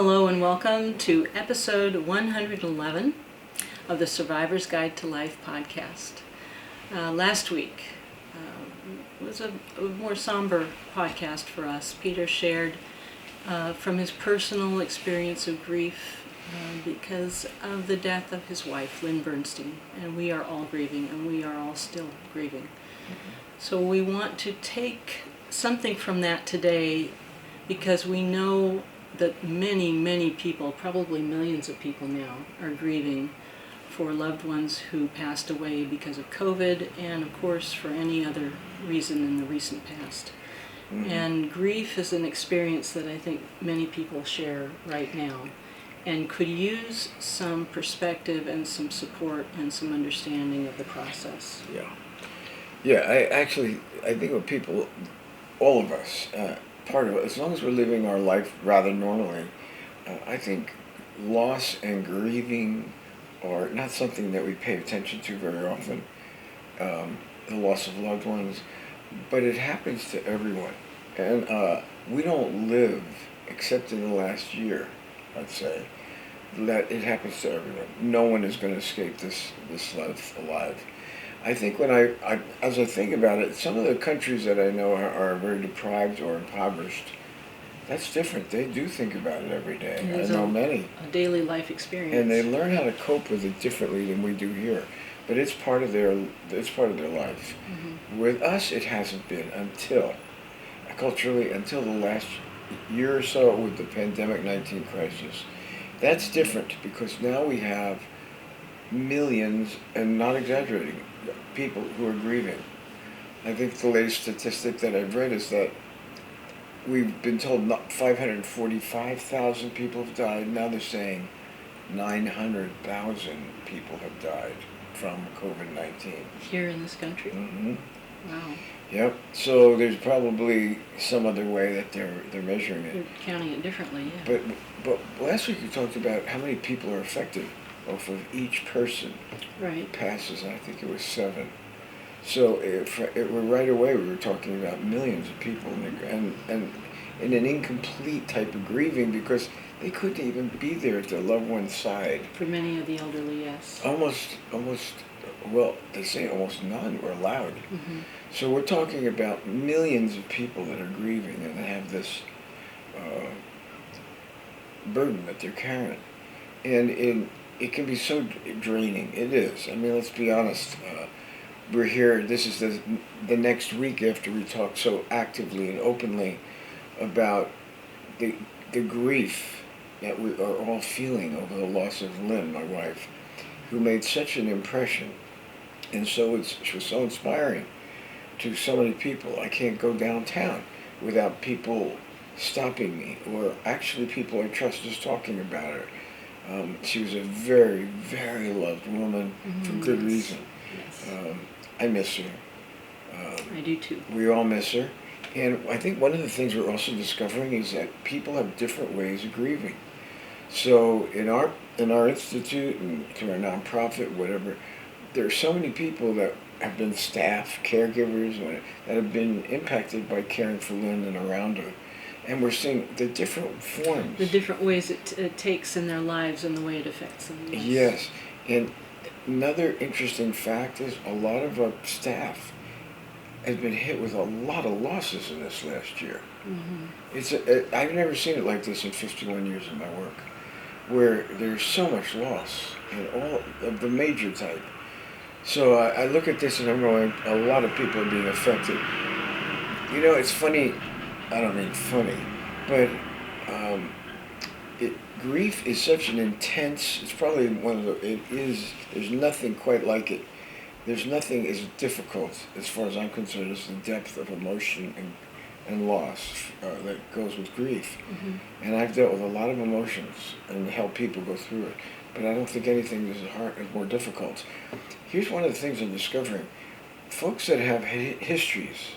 Hello and welcome to episode 111 of the Survivor's Guide to Life podcast. Last week was a more somber podcast for us. Peter shared from his personal experience of grief because of the death of his wife, Lynn Bernstein, and we are all grieving, and we are all still grieving. So we want to take something from that today because we know that many people, probably millions of people now, are grieving for loved ones who passed away because of COVID and, of course, for any other reason in the recent past. And grief is an experience that I think many people share right now and could use some perspective and some support and some understanding of the process. Yeah, I think what people, all of us, part of it, as long as we're living our life rather normally, I think loss and grieving are not something that we pay attention to very often, the loss of loved ones, but it happens to everyone. And we don't live, except in the last year, I'd say, that it happens to everyone. No one is going to escape this life alive. I think as I think about it, some of the countries that I know are very deprived or impoverished, that's different. They do think about it every day. I know many. A daily life experience. And they learn how to cope with it differently than we do here. But it's part of their life. Mm-hmm. With us, it hasn't been until the last year or so with the pandemic-19 crisis. That's different because now we have millions, and not exaggerating, people who are grieving. I think the latest statistic that I've read is that we've been told 545,000 people have died. Now they're saying 900,000 people have died from COVID-19. Here in this country? Mm-hmm. Wow. Yep. So there's probably some other way that they're measuring it. They're counting it differently, yeah. But last week we talked about how many people are affected off of each person. Right. Passes, and I think it was 7. So right away we were talking about millions of people, and in an incomplete type of grieving because they couldn't even be there at their loved one's side. For many of the elderly, yes. Well, they say almost none were allowed. Mm-hmm. So we're talking about millions of people that are grieving and they have this burden that they're carrying, and it can be so draining. It is. I mean, let's be honest. We're here. This is the next week after we talk so actively and openly about the grief that we are all feeling over the loss of Lynn, my wife, who made such an impression, and she was so inspiring to so many people. I can't go downtown without people stopping me, or actually people I trust just talking about her. She was a very, very loved woman for good reason. Yes. I miss her. I do too. We all miss her. And I think one of the things we're also discovering is that people have different ways of grieving. So in our institute and through our nonprofit, whatever, there are so many people that have been staff, caregivers, that have been impacted by caring for Lynn and around her. And we're seeing the different forms. The different ways it takes in their lives and the way it affects them. Yes. And another interesting fact is a lot of our staff has been hit with a lot of losses in this last year. Mm-hmm. I've never seen it like this in 51 years of my work, where there's so much loss in all of the major type. So I look at this and I'm going, a lot of people are being affected. You know, it's funny. I don't mean funny, but grief is such an intense, it's probably there's nothing quite like it. There's nothing as difficult, as far as I'm concerned, as the depth of emotion and loss that goes with grief. Mm-hmm. And I've dealt with a lot of emotions and helped people go through it, but I don't think anything is more difficult. Here's one of the things I'm discovering. Folks that have histories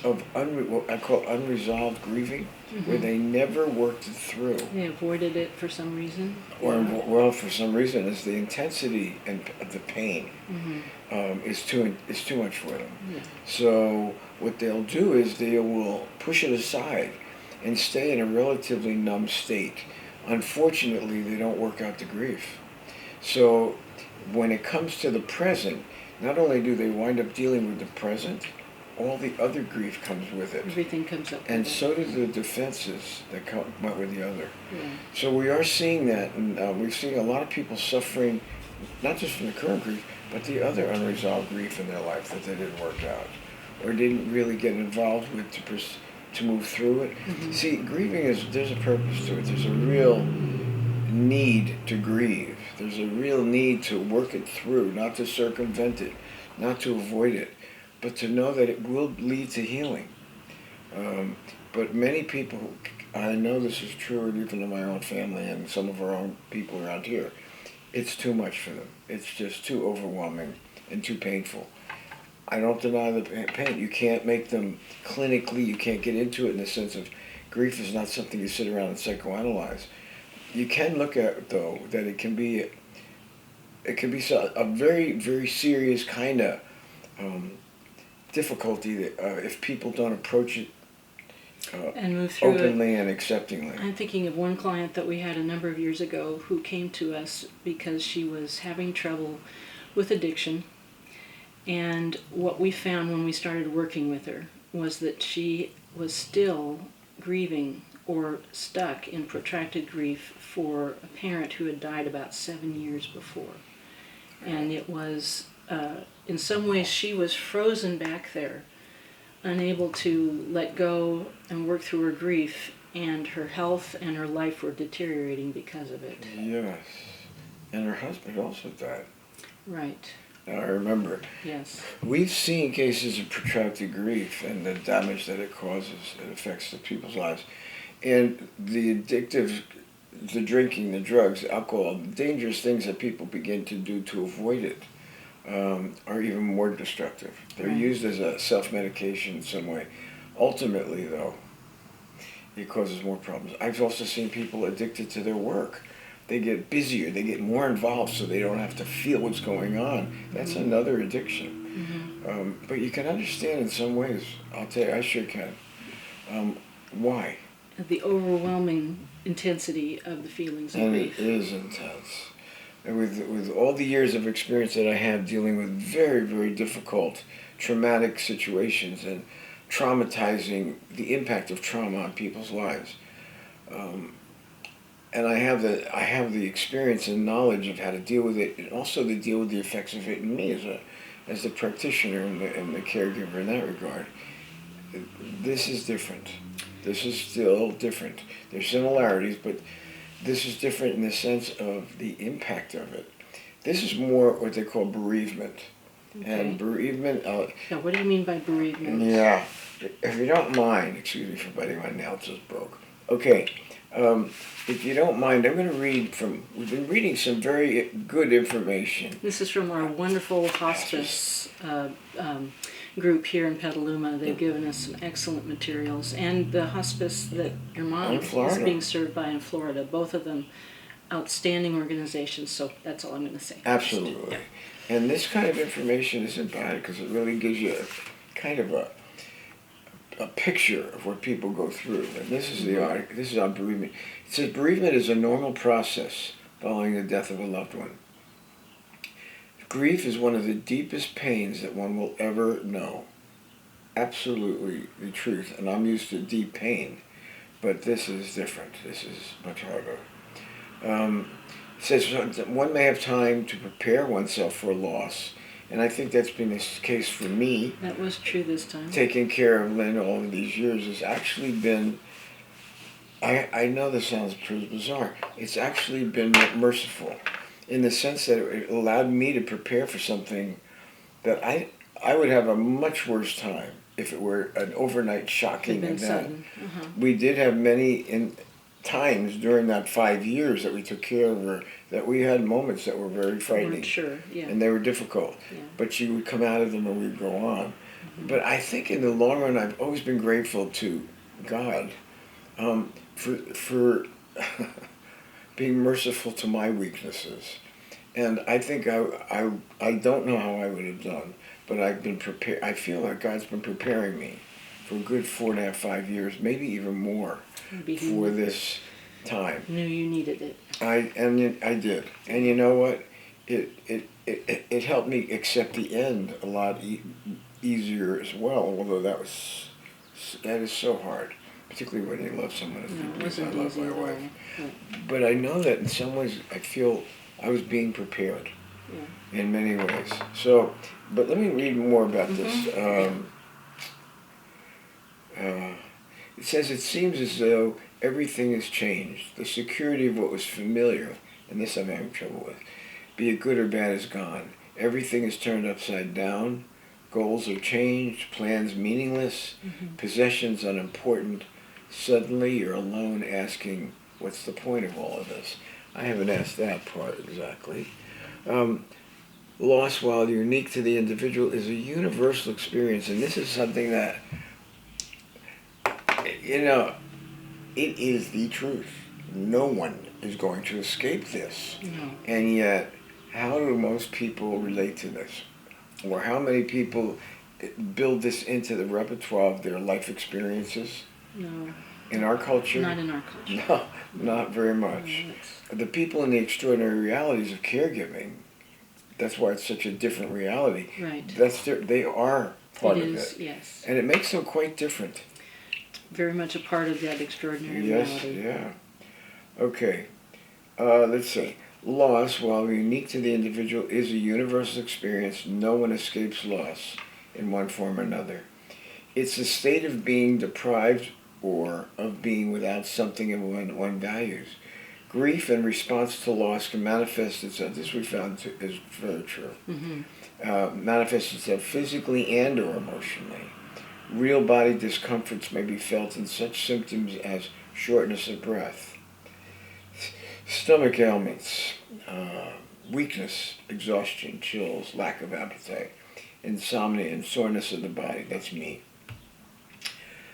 of what I call unresolved grieving, where they never worked it through. They avoided it for some reason. Well, for some reason, it's the intensity and the pain is too much for them. Yeah. So what they'll do is they will push it aside and stay in a relatively numb state unfortunately, they don't work out the grief. So when it comes to the present, not only do they wind up dealing with the present, all the other grief comes with it. Everything comes up. And so do the defenses that come up with the other. Yeah. So we are seeing that, and we're seeing a lot of people suffering, not just from the current grief, but the other unresolved grief in their life that they didn't work out, or didn't really get involved with to move through it. Mm-hmm. See, grieving there's a purpose to it. There's a real need to grieve. There's a real need to work it through, not to circumvent it, not to avoid it, but to know that it will lead to healing. But many people, I know this is true even in my own family and some of our own people around here, it's too much for them. It's just too overwhelming and too painful. I don't deny the pain. You can't make them clinically, you can't get into it in the sense of grief is not something you sit around and psychoanalyze. You can look at, though, that it can be a very, very serious kind of difficulty that, if people don't approach it and move through openly it. And acceptingly. I'm thinking of one client that we had a number of years ago who came to us because she was having trouble with addiction. And what we found when we started working with her was that she was still grieving or stuck in protracted grief for a parent who had died about 7 years before. And it was, in some ways, she was frozen back there, unable to let go and work through her grief, and her health and her life were deteriorating because of it. Yes. And her husband also died. Right. I remember. Yes. We've seen cases of protracted grief and the damage that it causes. It affects the people's lives. And the addictive, the drinking, the drugs, alcohol, the dangerous things that people begin to do to avoid it are even more destructive. They're Right. used as a self-medication in some way. Ultimately, though, it causes more problems. I've also seen people addicted to their work. They get busier, they get more involved so they don't have to feel what's going on. That's another addiction. Mm-hmm. But you can understand in some ways, I'll tell you, I sure can. Why? The overwhelming intensity of the feelings of And grief. it is intense. And with all the years of experience that I have dealing with very, very difficult, traumatic situations and traumatizing, the impact of trauma on people's lives, and I have the experience and knowledge of how to deal with it, and also to deal with the effects of it in me as the practitioner and the caregiver in that regard. This is different. This is still different. There's similarities, but this is different in the sense of the impact of it. This is more what they call bereavement. Okay. And bereavement... Now, what do you mean by bereavement? Yeah. If you don't mind, excuse me for biting my nail, it just broke. Okay. If you don't mind, I'm going to read from... We've been reading some very good information. This is from our wonderful hospice group here in Petaluma. They've given us some excellent materials. And the hospice that your mom is being served by in Florida, both of them outstanding organizations. So that's all I'm going to say. Absolutely. Yeah. And this kind of information isn't bad because it really gives you kind of a picture of what people go through. And this is the article. This is on bereavement. It says bereavement is a normal process following the death of a loved one. Grief is one of the deepest pains that one will ever know. Absolutely the truth. And I'm used to deep pain, but this is different. This is much harder. It says one may have time to prepare oneself for a loss. And I think that's been the case for me. That was true this time. Taking care of Lynn all of these years has actually been, I know this sounds pretty bizarre, it's actually been merciful in the sense that it allowed me to prepare for something that I would have a much worse time if it were an overnight shocking event. Sudden. We did have many times during that 5 years that we took care of her that we had moments that were very frightening. Sure, yeah. And they were difficult. Yeah. But she would come out of them and we'd go on. Mm-hmm. But I think in the long run, I've always been grateful to God for being merciful to my weaknesses. And I think I don't know how I would have done, but I've been prepared. I feel like God's been preparing me for a good 4.5, 5 years, maybe even more, for this time. Knew you needed it. I did, and you know what? It helped me accept the end a lot easier as well. Although that is so hard, particularly when you love someone as deeply as I love my wife. But I know that in some ways I feel I was being prepared in many ways. So, but let me read more about this. It says, it seems as though everything has changed. The security of what was familiar, and this I'm having trouble with, be it good or bad, is gone. Everything is turned upside down. Goals are changed, plans meaningless, possessions unimportant. Suddenly you're alone asking, what's the point of all of this? I haven't asked that part exactly. Loss, while unique to the individual, is a universal experience, and this is something that, it is the truth. No one is going to escape this. No. And yet, how do most people relate to this? Or how many people build this into the repertoire of their life experiences? No. In our culture? Not in our culture. No, not very much. No, The people in the extraordinary realities of caregiving, that's why it's such a different reality. Right. They are part of is, it. yes. And it makes them quite different. Very much a part of that extraordinary Yes, reality. yeah. Okay. Let's see. Loss, while unique to the individual, is a universal experience. No one escapes loss in one form or another. It's a state of being deprived or of being without something one values. Grief in response to loss can manifest itself, this we found is very true, manifest itself physically and or emotionally. Real body discomforts may be felt in such symptoms as shortness of breath, stomach ailments, weakness, exhaustion, chills, lack of appetite, insomnia, and soreness of the body. That's me.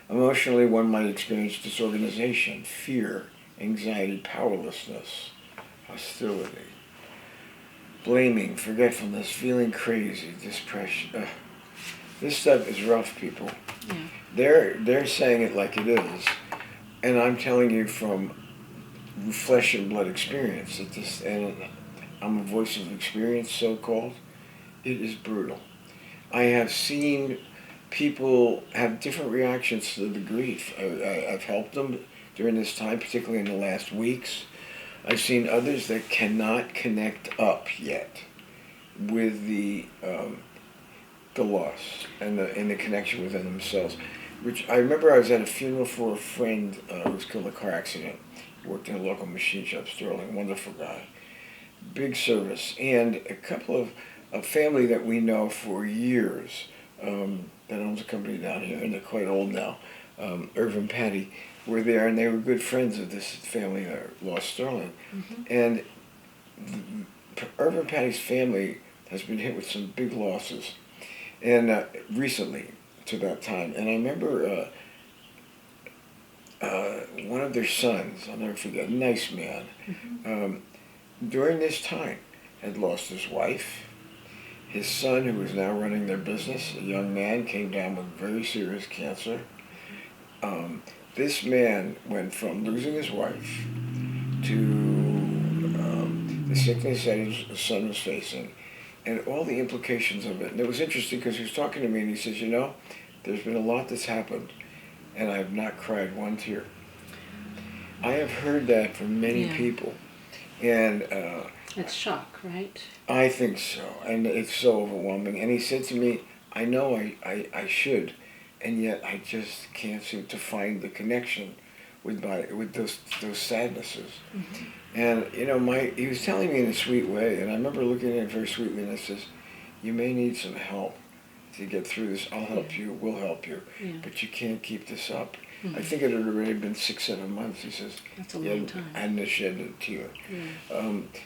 Emotionally, one might experience disorganization, fear, anxiety, powerlessness, hostility, blaming, forgetfulness, feeling crazy, depression. This stuff is rough, people. Yeah. They're saying it like it is, and I'm telling you from flesh and blood experience. And I'm a voice of experience, so-called. It is brutal. I have seen people have different reactions to the grief. I've helped them during this time, particularly in the last weeks. I've seen others that cannot connect up yet with the loss and the connection within themselves. Which I remember I was at a funeral for a friend who was killed in a car accident. Worked in a local machine shop, Sterling, wonderful guy. Big service. And a couple of a family that we know for years that owns a company down here, and they're quite old now, Irv and Patty, were there, and they were good friends of this family that lost Sterling. And Irv and Patty's family has been hit with some big losses, and recently to that time. And I remember one of their sons, I'll never forget, a nice man, during this time had lost his wife. His son, who is now running their business, a young man, came down with very serious cancer. This man went from losing his wife to the sickness that his son was facing and all the implications of it. And it was interesting because he was talking to me and he says, there's been a lot that's happened and I have not cried one tear. I have heard that from many people. And it's shock, right? I think so, and it's so overwhelming. And he said to me, I know I should, and yet I just can't seem to find the connection with those sadnesses. And he was telling me in a sweet way, and I remember looking at it very sweetly, and I says, you may need some help to get through this. I'll help you, we'll help you, but you can't keep this up. I think it had already been 6-7 months. He says, that's a long time. I hadn't shed a tear.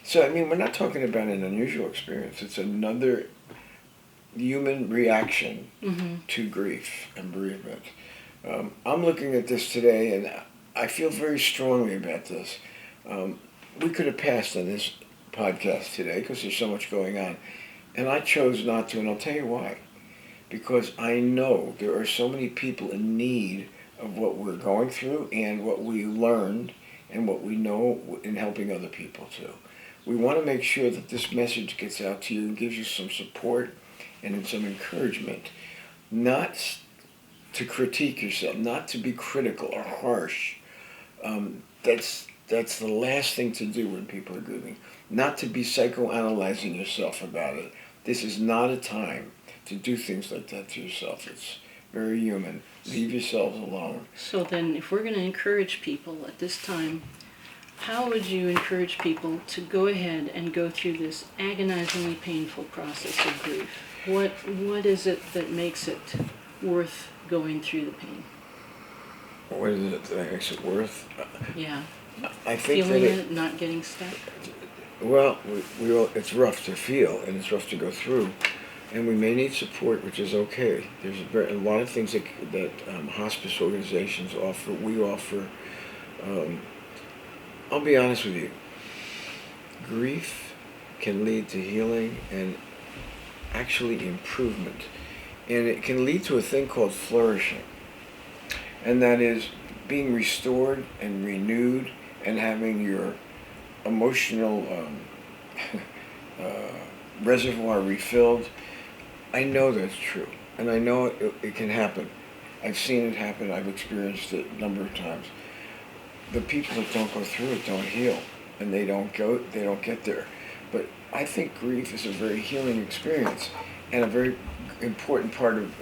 So, we're not talking about an unusual experience. It's another human reaction to grief and bereavement. I'm looking at this today, and I feel very strongly about this. We could have passed on this podcast today because there's so much going on, and I chose not to, and I'll tell you why. Because I know there are so many people in need of what we're going through and what we learned and what we know in helping other people too. We want to make sure that this message gets out to you and gives you some support and some encouragement, not to critique yourself, not to be critical or harsh. That's the last thing to do when people are grieving. Not to be psychoanalyzing yourself about it. This is not a time to do things like that to yourself. It's very human. Leave yourselves alone. So then, if we're going to encourage people at this time, how would you encourage people to go ahead and go through this agonizingly painful process of grief? What is it that makes it worth going through the pain? What is it that makes it worth? Yeah. I think feeling that it, not getting stuck. Well, we all, it's rough to feel and it's rough to go through, and we may need support, which is okay. There's a lot of things that hospice organizations offer. We offer. I'll be honest with you. Grief can lead to healing and actually improvement, and it can lead to a thing called flourishing, and that is being restored and renewed and having your emotional reservoir refilled. I know that's true, and I know it can happen. I've seen it happen. I've experienced it a number of times. The people that don't go through it don't heal, and they don't get there. But I think grief is a very healing experience and a very important part of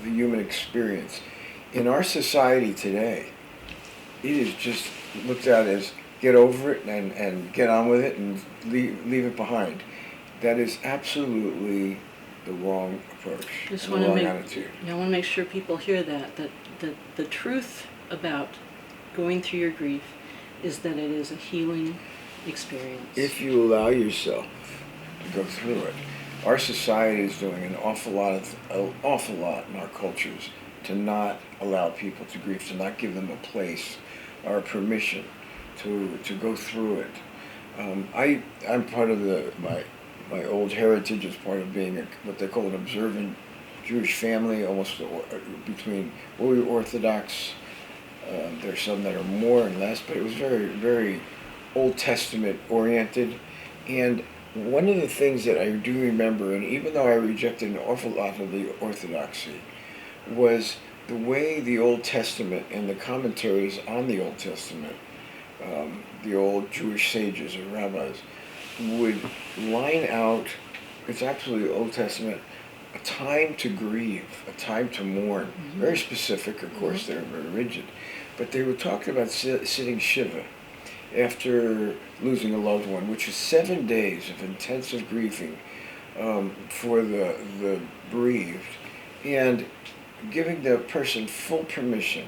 the human experience. In our society today, it is just looked at as get over it and get on with it and leave it behind. That is absolutely the wrong approach, Just the want to wrong make, attitude. I want to make sure people hear that the truth about going through your grief is that it is a healing experience. If you allow yourself to go through it, our society is doing an awful lot in our cultures to not allow people to grieve, to not give them a place or permission to go through it. I'm part of my old heritage is part of being what they call an observant Jewish family, almost between we were Orthodox. There's some that are more and less, but it was very, very Old Testament oriented. And one of the things that I do remember, and even though I rejected an awful lot of the Orthodoxy, was the way the Old Testament and the commentaries on the Old Testament, the old Jewish sages or rabbis, would line out, it's actually the Old Testament, a time to grieve, a time to mourn. Mm-hmm. Very specific, of course, they're very rigid. But they were talking about sitting Shiva after losing a loved one, which is 7 days of intensive grieving for the bereaved, and giving the person full permission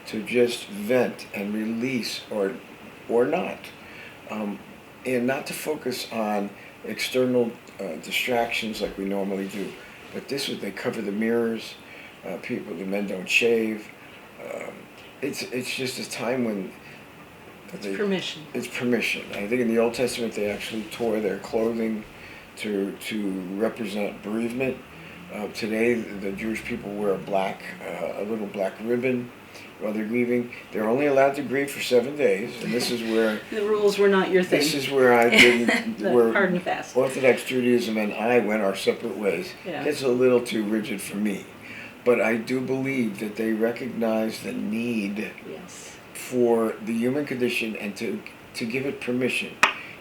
to just vent and release or not, and not to focus on external distractions like we normally do. But they cover the mirrors. The men don't shave. It's just a time when it's permission. It's permission. I think in the Old Testament they actually tore their clothing to represent bereavement. Today the Jewish people wear a little black ribbon while they're grieving. They're only allowed to grieve for 7 days, and this is where the rules were not your thing. This is where I didn't. Where hard and fast. Orthodox Judaism and I went our separate ways. Yeah. It's a little too rigid for me, but I do believe that they recognize the need for the human condition and to give it permission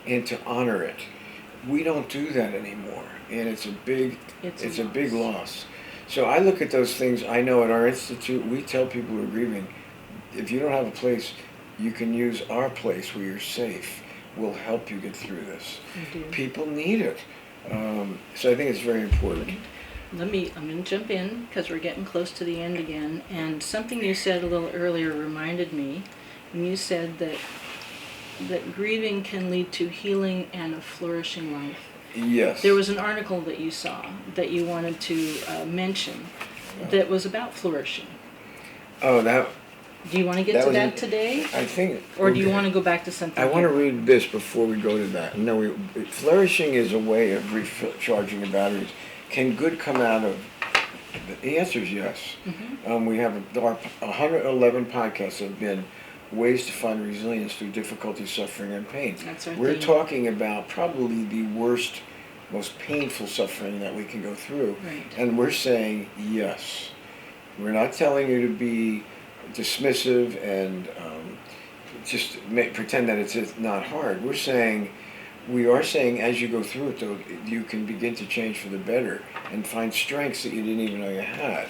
and to honor it. We don't do that anymore, and it's a big loss. So I look at those things. I know at our institute, we tell people who are grieving, if you don't have a place, you can use our place where you're safe. We'll help you get through this. People need it. So I think it's very important. I'm going to jump in because we're getting close to the end again. And something you said a little earlier reminded me. And you said that grieving can lead to healing and a flourishing life. Yes. There was an article that you saw that you wanted to mention that was about flourishing. Oh, that. Do you want to get to that today? I think. Or do you want to go back to something? I want to read this before we go to that. No, flourishing is a way of recharging the batteries. Can good come out of? The answer is yes. Mm-hmm. We have our 111 podcasts have been ways to find resilience through difficulty, suffering, and pain. That's our We're theme. talking about probably the worst, most painful suffering that we can go through. Right. And we're saying yes. We're not telling you to be dismissive and just pretend that it's not hard. We are saying as you go through it, though, you can begin to change for the better and find strengths that you didn't even know you had.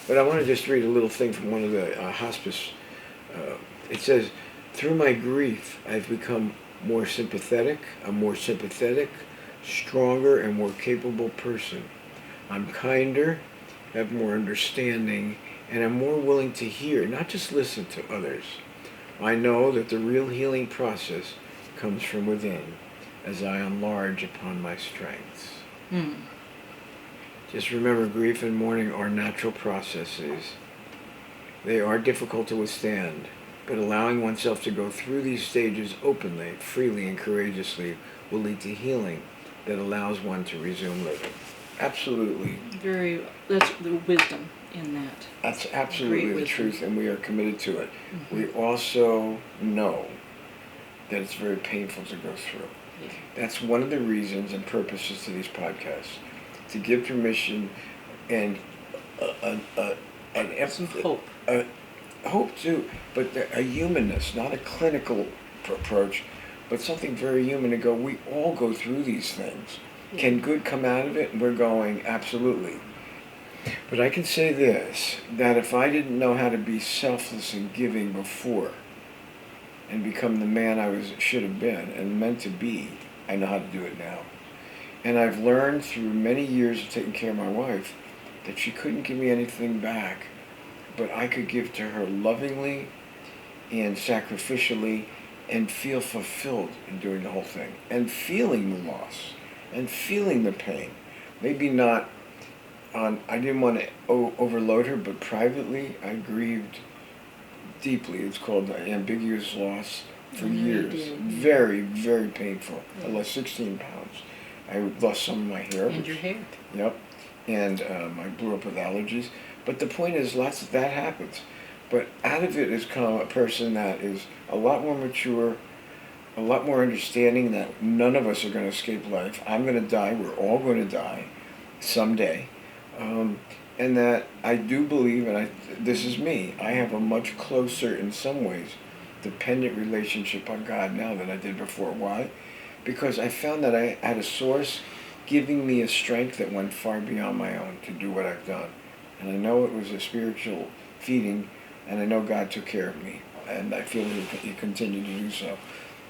But I want to just read a little thing from one of the hospice. It says, through my grief, I've become more sympathetic, a more sympathetic, stronger, and more capable person. I'm kinder, have more understanding, and I'm more willing to hear, not just listen to others. I know that the real healing process comes from within as I enlarge upon my strengths. Just remember, grief and mourning are natural processes. They are difficult to withstand, but allowing oneself to go through these stages openly, freely, and courageously will lead to healing that allows one to resume living. Absolutely. That's the wisdom in that. That's absolutely Great the wisdom. truth, and we are committed to it. Mm-hmm. We also know that it's very painful to go through. Yeah. That's one of the reasons and purposes to these podcasts, to give permission and Some hope. Hope too, but a humanness, not a clinical approach, but something very human to go, we all go through these things. Yeah. Can good come out of it? And we're going, absolutely. But I can say this, that if I didn't know how to be selfless and giving before and become the man I should have been and meant to be, I know how to do it now. And I've learned through many years of taking care of my wife that she couldn't give me anything back, but I could give to her lovingly and sacrificially and feel fulfilled in doing the whole thing and feeling the loss and feeling the pain. Maybe not I didn't want to overload her, but privately I grieved deeply. It's called ambiguous loss for years. Very, very painful. Yeah. I lost 16 pounds. I lost some of my hair. And your hair. Yep. And I blew up with allergies. But the point is, lots of that happens. But out of it has come a person that is a lot more mature, a lot more understanding that none of us are going to escape life. I'm going to die. We're all going to die someday. And that I do believe, and this is me, I have a much closer, in some ways, dependent relationship on God now than I did before. Why? Because I found that I had a source giving me a strength that went far beyond my own to do what I've done. And I know it was a spiritual feeding, and I know God took care of me, and I feel He continued to do so.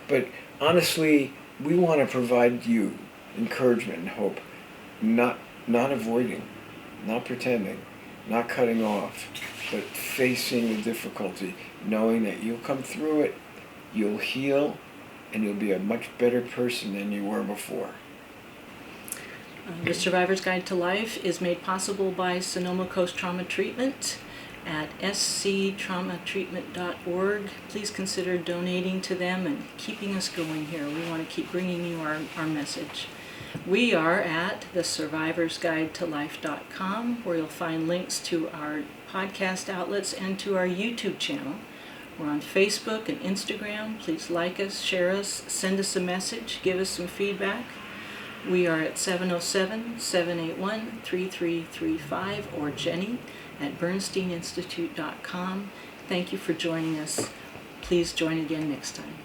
But honestly, we want to provide you encouragement and hope, not avoiding, not pretending, not cutting off, but facing the difficulty, knowing that you'll come through it, you'll heal, and you'll be a much better person than you were before. The Survivor's Guide to Life is made possible by Sonoma Coast Trauma Treatment at sctraumatreatment.org. Please consider donating to them and keeping us going here. We want to keep bringing you our message. We are at thesurvivorsguidetolife.com, where you'll find links to our podcast outlets and to our YouTube channel. We're on Facebook and Instagram. Please like us, share us, send us a message, give us some feedback. We are at 707-781-3335 or Jenny at bernsteininstitute.com. Thank you for joining us. Please join again next time.